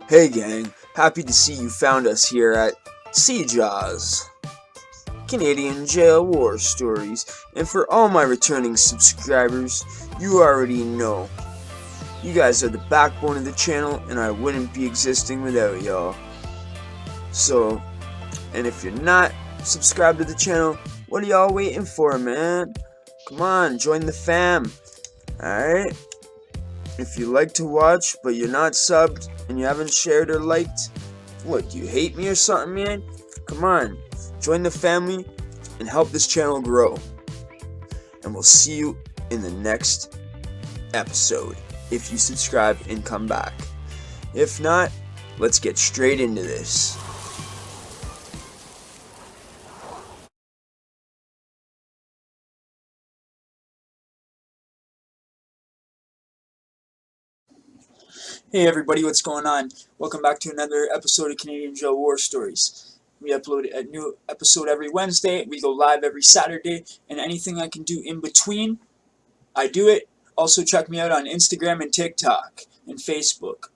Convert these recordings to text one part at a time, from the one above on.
Hey gang, happy to see you found us here at CJAWS, Canadian Jail War Stories, and for all my returning subscribers, you already know, you guys are the backbone of the channel and I wouldn't be existing without y'all. So, and if you're not subscribed to the channel, what are y'all waiting for, man? Come on, join the fam, alright? If you like to watch, but you're not subbed, and you haven't shared or liked, what, do you hate me or something, man? Come on, join the family, and help this channel grow. And we'll see you in the next episode, if you subscribe and come back. If not, let's get straight into this. Hey everybody, what's going on? Welcome back to another episode of Canadian Jail War Stories. We upload a new episode every Wednesday, we go live every Saturday, and anything I can do in between, I do it. Also check me out on Instagram and TikTok and Facebook.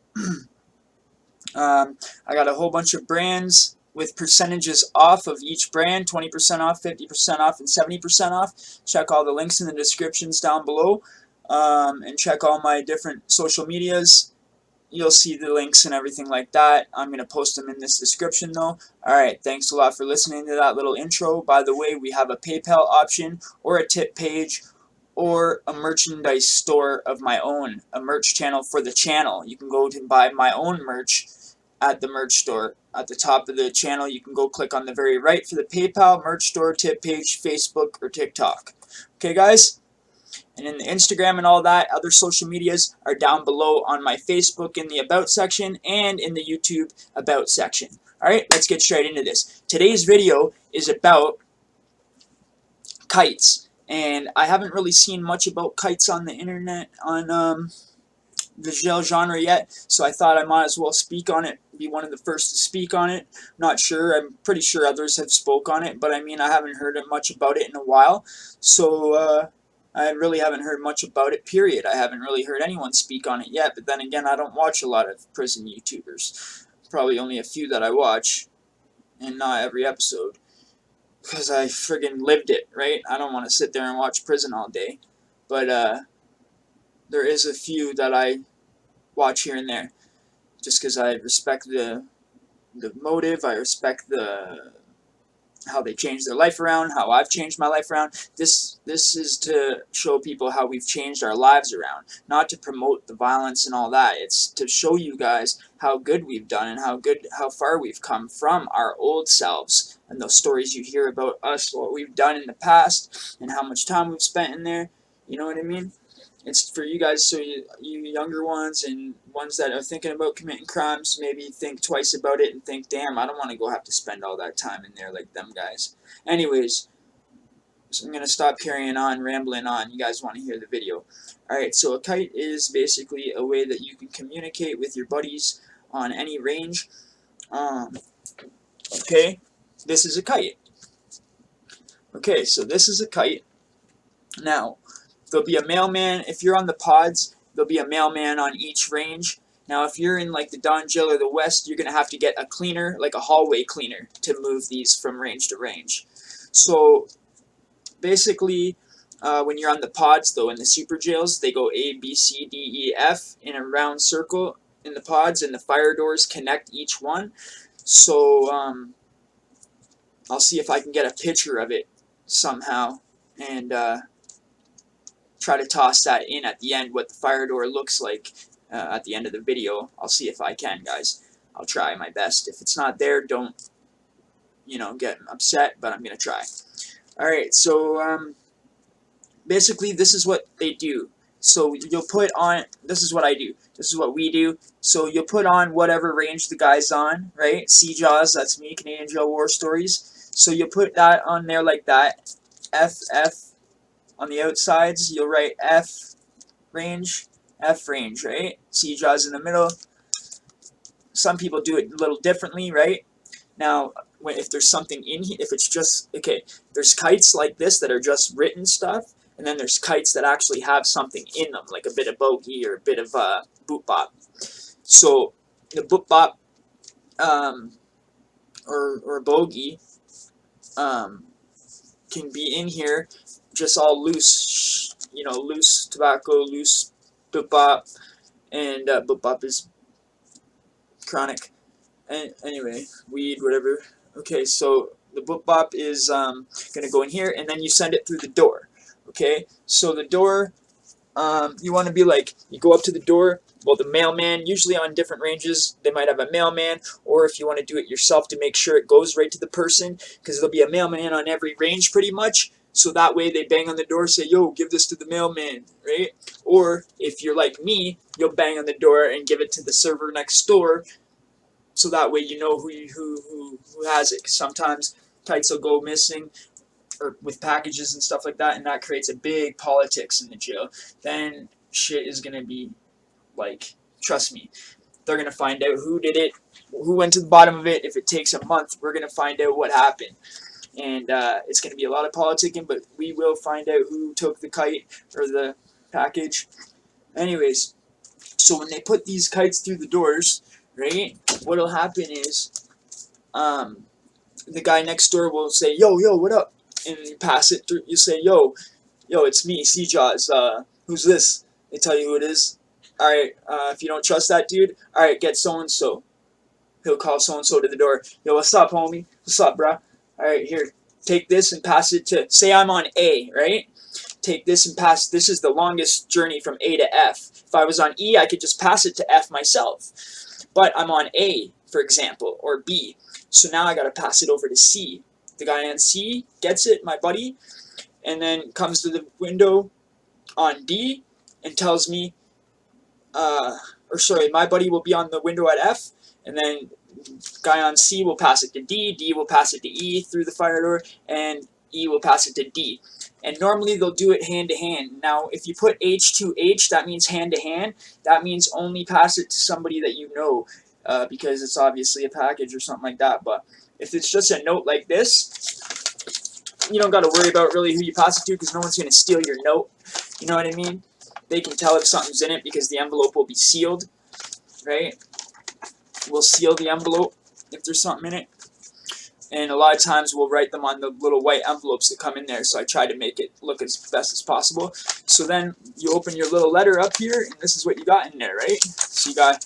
I got a whole bunch of brands with percentages off of each brand, 20% off, 50% off, and 70% off. Check all the links in the descriptions down below, and check all my different social medias. You'll see the links and everything like that. I'm going to post them in this description though. Alright, thanks a lot for listening to that little intro. By the way, we have a PayPal option or a tip page or a merchandise store of my own, a merch channel for the channel. You can go to buy my own merch at the merch store. At the top of the channel, you can go click on the very right for the PayPal, merch store, tip page, Facebook, or TikTok. Okay guys? And in the Instagram and all that, other social medias are down below on my Facebook in the About section and in the YouTube About section. Alright, let's get straight into this. Today's video is about kites. And I haven't really seen much about kites on the internet, on the jail genre yet, so I thought I might as well speak on it, be one of the first to speak on it. Not sure, I'm pretty sure others have spoke on it, but I mean I haven't heard much about it in a while, so I really haven't heard much about it, period. I haven't really heard anyone speak on it yet, but then again, I don't watch a lot of prison YouTubers. Probably only a few that I watch, and not every episode. Because I friggin' lived it, right? I don't want to sit there and watch prison all day. But, there is a few that I watch here and there. Just because I respect the motive, I respect how they changed their life around, how I've changed my life around. This is to show people how we've changed our lives around, not to promote the violence and all that. It's to show you guys how good we've done and how far we've come from our old selves and those stories you hear about us, what we've done in the past and how much time we've spent in there. You know what I mean? It's for you guys, so you younger ones and ones that are thinking about committing crimes, maybe think twice about it and think, damn, I don't want to go have to spend all that time in there like them guys. Anyways, so I'm going to stop carrying on, rambling on. You guys want to hear the video. Alright, so a kite is basically a way that you can communicate with your buddies on any range. Okay, this is a kite. Okay, so this is a kite. Now, there'll be a mailman. If you're on the pods, there'll be a mailman on each range. Now, if you're in like the Don Jill or the West, you're going to have to get a cleaner, like a hallway cleaner, to move these from range to range. So, basically, when you're on the pods, though, in the super jails, they go A, B, C, D, E, F in a round circle in the pods, and the fire doors connect each one. So, I'll see if I can get a picture of it somehow, and try to toss that in at the end, what the fire door looks like at the end of the video. I'll see if I can, guys. I'll try my best. If it's not there, don't, you know, get upset, but I'm going to try. Alright, so basically this is what they do. So you'll put on, this is what I do. This is what we do. So you'll put on whatever range the guy's on, right? CJAWS, that's me, Canadian Jail War Stories. So you'll put that on there like that. FF. On the outsides, you'll write F range, right? CJAWS in the middle. Some people do it a little differently, right? Now, if there's something in here, if it's just, okay, there's kites like this that are just written stuff, and then there's kites that actually have something in them, like a bit of bogey or a bit of boot bop. So the boop bop or bogey can be in here just all loose, you know, loose tobacco, loose boop bop, and boop bop is chronic. And anyway, weed, whatever. Okay, so the boop bop is gonna go in here, and then you send it through the door. Okay, so the door, you want to be like, you go up to the door. Well, the mailman, usually on different ranges, they might have a mailman, or if you want to do it yourself to make sure it goes right to the person, because there'll be a mailman on every range pretty much. So that way they bang on the door, say, yo, give this to the mailman, right? Or if you're like me, you'll bang on the door and give it to the server next door, so that way you know who has it. 'Cause sometimes kites will go missing, or with packages and stuff like that, and that creates a big politics in the jail. Then shit is gonna be like, trust me, they're gonna find out who did it, who went to the bottom of it. If it takes a month, we're gonna find out what happened, and it's gonna be a lot of politicking, but we will find out who took the kite or the package. Anyways, so when they put these kites through the doors, right, what'll happen is, the guy next door will say, yo, what up? And you pass it through, you say, yo, it's me, CJAWS, who's this? They tell you who it is. Alright, if you don't trust that dude, alright, get so-and-so. He'll call so-and-so to the door. Yo, what's up, homie? What's up, bruh? Alright, here, take this and pass it to, say I'm on A, right? Take this and pass, this is the longest journey from A to F. If I was on E, I could just pass it to F myself. But I'm on A, for example, or B. So now I gotta pass it over to C. The guy on C gets it, my buddy, and then comes to the window on D and tells me, or sorry, my buddy will be on the window at F, and then guy on C will pass it to D, D will pass it to E through the fire door, and E will pass it to D. And normally they'll do it hand to hand. Now, if you put H to H, that means hand to hand. That means only pass it to somebody that you know, because it's obviously a package or something like that. But if it's just a note like this, you don't got to worry about really who you pass it to, because no one's going to steal your note. You know what I mean? They can tell if something's in it because the envelope will be sealed, right? We'll seal the envelope if there's something in it. And a lot of times we'll write them on the little white envelopes that come in there, so I try to make it look as best as possible. So then you open your little letter up here, and this is what you got in there, right? So you got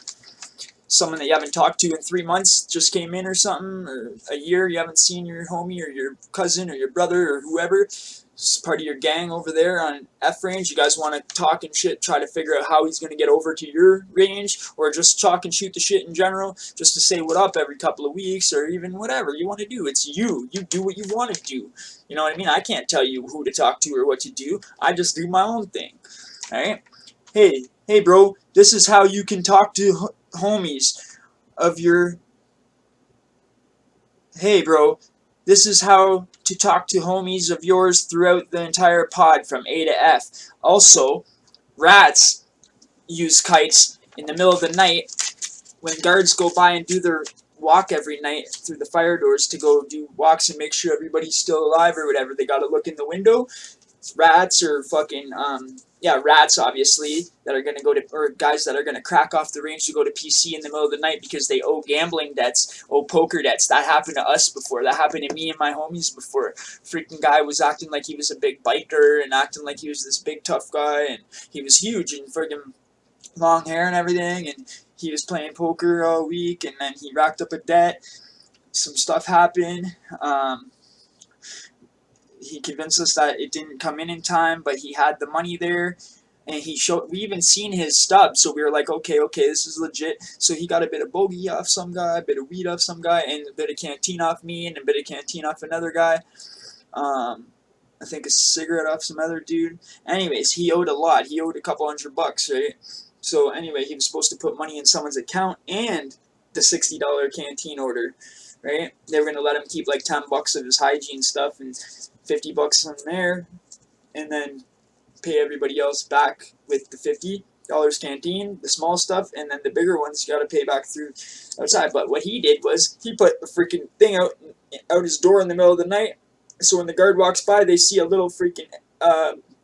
someone that you haven't talked to in 3 months just came in or something, or a year you haven't seen your homie or your cousin or your brother or whoever. It's part of your gang over there on F range. You guys want to talk and shit, try to figure out how he's going to get over to your range, or just talk and shoot the shit in general, just to say what up every couple of weeks, or even whatever you want to do. It's you. You do what you want to do. You know what I mean? I can't tell you who to talk to or what to do. I just do my own thing. Alright? Hey bro, this is how you can talk to homies of your... Hey bro, this is how to talk to homies of yours throughout the entire pod from A to F. Also, rats use kites in the middle of the night when guards go by and do their walk every night through the fire doors to go do walks and make sure everybody's still alive or whatever. They gotta look in the window. Rats or fucking, rats obviously, that are gonna go to, or guys that are gonna crack off the range to go to PC in the middle of the night because they owe gambling debts, owe poker debts. That happened to us before. That happened to me and my homies before. Freaking guy was acting like he was a big biker and acting like he was this big tough guy, and he was huge and friggin' long hair and everything, and he was playing poker all week, and then he racked up a debt. Some stuff happened. He convinced us that it didn't come in time, but he had the money there, and he showed. We even seen his stub, so we were like, okay, this is legit. So he got a bit of bogey off some guy, a bit of weed off some guy, and a bit of canteen off me, and a bit of canteen off another guy. I think a cigarette off some other dude. Anyways, he owed a lot. He owed a couple $100, right? So anyway, he was supposed to put money in someone's account and the $60 canteen order, right? They were gonna let him keep like $10 of his hygiene stuff and $50 on there, and then pay everybody else back with the $50 canteen, the small stuff, and then the bigger ones you gotta pay back through outside. But what he did was he put a freaking thing out his door in the middle of the night, so when the guard walks by, they see a little freaking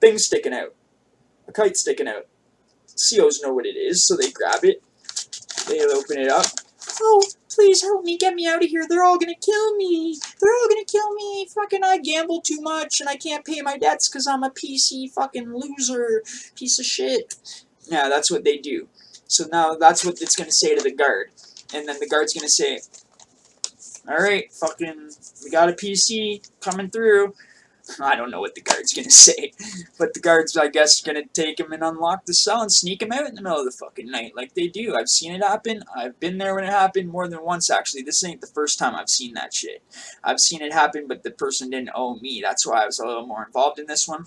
thing sticking out, a kite sticking out. COs know what it is, so they grab it, They open it up. Oh, please help me, get me out of here. They're all gonna kill me. They're all gonna kill me. Fucking I gamble too much and I can't pay my debts because I'm a PC fucking loser. Piece of shit. Yeah, that's what they do. So now that's what it's gonna say to the guard. And then the guard's gonna say, alright, fucking, we got a PC coming through. I don't know what the guard's gonna say, but the guard's, I guess, gonna take him and unlock the cell and sneak him out in the middle of the fucking night, like they do. I've seen it happen. I've been there when it happened more than once, actually. This ain't the first time I've seen that shit. I've seen it happen, but the person didn't owe me. That's why I was a little more involved in this one.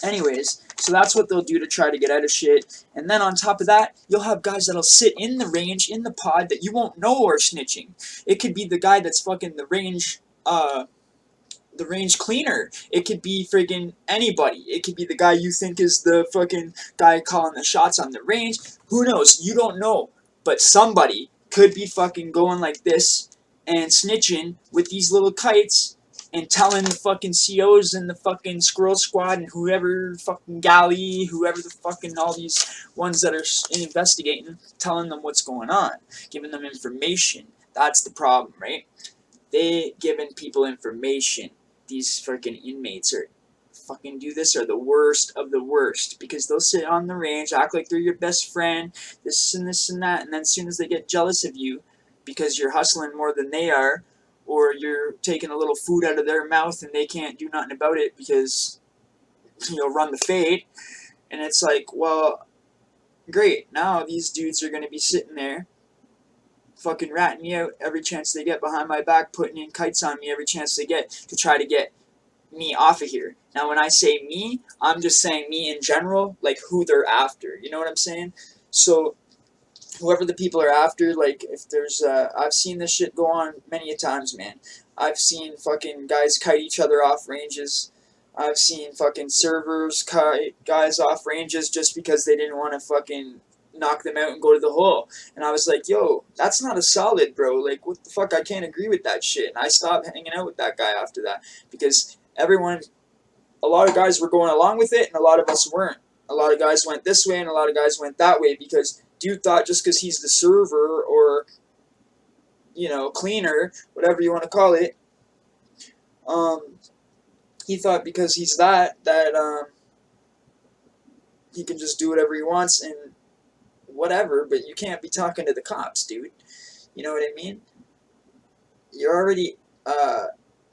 Anyways, so that's what they'll do to try to get out of shit. And then on top of that, you'll have guys that'll sit in the range, in the pod, that you won't know are snitching. It could be the guy that's fucking the range cleaner. It could be friggin' anybody. It could be the guy you think is the fucking guy calling the shots on the range. Who knows? You don't know. But somebody could be fucking going like this and snitching with these little kites and telling the fucking COs and the fucking Squirrel Squad and whoever fucking Galley, whoever the fucking all these ones that are investigating, telling them what's going on, giving them information. That's the problem, right? They giving people information. These freaking inmates are fucking do this are the worst of the worst, because they'll sit on the range, act like they're your best friend, this and that, and then as soon as they get jealous of you because you're hustling more than they are, or you're taking a little food out of their mouth and they can't do nothing about it because you'll run the fade, and it's like, well, great, now these dudes are going to be sitting there fucking ratting me out every chance they get behind my back, putting in kites on me every chance they get to try to get me off of here. Now, when I say me, I'm just saying me in general, like who they're after. You know what I'm saying? So, whoever the people are after, like if there's, I've seen this shit go on many a times, man. I've seen fucking guys kite each other off ranges. I've seen fucking servers kite guys off ranges just because they didn't want to fucking knock them out and go to the hole. And I was like, yo, that's not a solid, bro. Like, what the fuck? I can't agree with that shit. And I stopped hanging out with that guy after that, because a lot of guys were going along with it and a lot of us weren't. A lot of guys went this way and a lot of guys went that way, because dude thought just because he's the server or, you know, cleaner, whatever you want to call it, he thought because he's that he can just do whatever he wants and whatever, but you can't be talking to the cops, dude. You know what I mean? You're already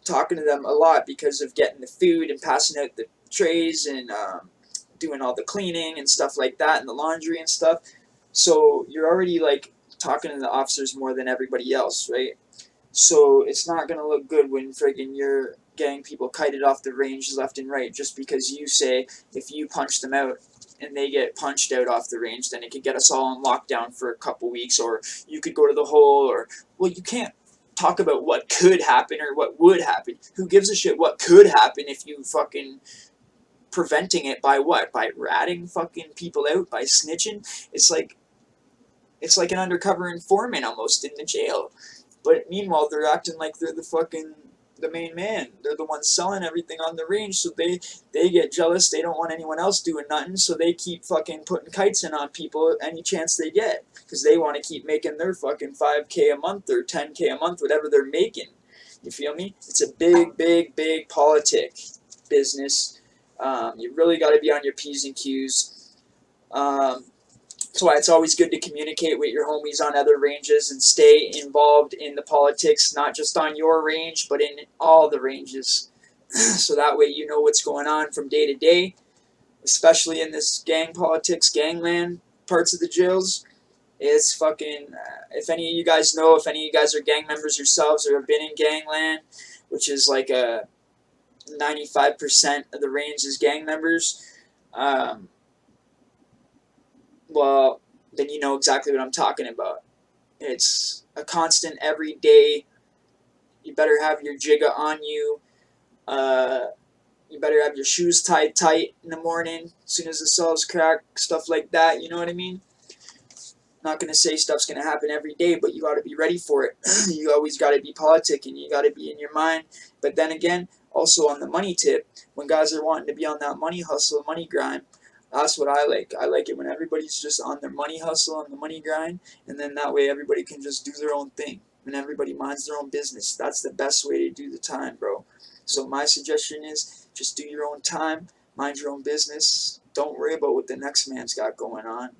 talking to them a lot because of getting the food and passing out the trays and doing all the cleaning and stuff like that, and the laundry and stuff. So you're already like talking to the officers more than everybody else, right? So it's not gonna look good when friggin' you're getting people kited off the range left and right just because you say if you punch them out and they get punched out off the range, then it could get us all on lockdown for a couple weeks, or you could go to the hole, or, well, you can't talk about what could happen or what would happen. Who gives a shit what could happen if you fucking preventing it by what? By ratting fucking people out, by snitching? It's like an undercover informant almost in the jail. But meanwhile, they're acting like they're the main man. They're the ones selling everything on the range, so they get jealous. They don't want anyone else doing nothing, so they keep fucking putting kites in on people any chance they get, because they want to keep making their fucking 5K a month or 10K a month, whatever they're making. You feel me? It's a big, big, big politic business. You really got to be on your P's and Q's. That's why it's always good to communicate with your homies on other ranges and stay involved in the politics, not just on your range, but in all the ranges. So that way you know what's going on from day to day, especially in this gang politics, gangland parts of the jails. It's fucking, if any of you guys know, if any of you guys are gang members yourselves or have been in gangland, which is like 95% of the range is gang members, well, then you know exactly what I'm talking about. It's a constant every day. You better have your jigga on you. You better have your shoes tied tight in the morning as soon as the cell's crack, stuff like that. You know what I mean? Not going to say stuff's going to happen every day, but you got to be ready for it. You always got to be politicking. You got to be in your mind. But then again, also on the money tip, when guys are wanting to be on that money hustle, money grind, That's what I like. I like it when everybody's just on their money hustle, on the money grind, and then that way everybody can just do their own thing, and everybody minds their own business. That's the best way to do the time, bro. So my suggestion is just do your own time, mind your own business. Don't worry about what the next man's got going on,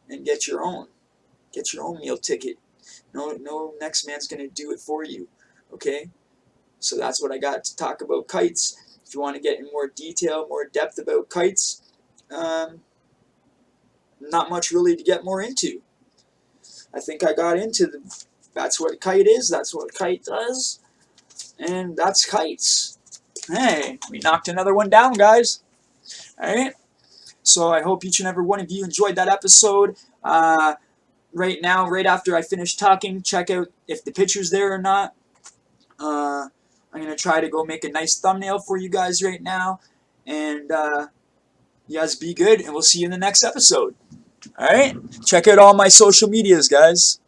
and get your own. Get your own meal ticket. No next man's gonna do it for you. Okay? So that's what I got to talk about kites. If you want to get in more detail, more depth about kites, not much really to get more into. I think I got into that's what a kite is, that's what a kite does, and that's kites. Hey, we knocked another one down, guys. Alright? So I hope each and every one of you enjoyed that episode. Right now, right after I finish talking, check out if the picture's there or not. I'm going to try to go make a nice thumbnail for you guys right now. And you guys be good, and we'll see you in the next episode. Alright? Check out all my social medias, guys.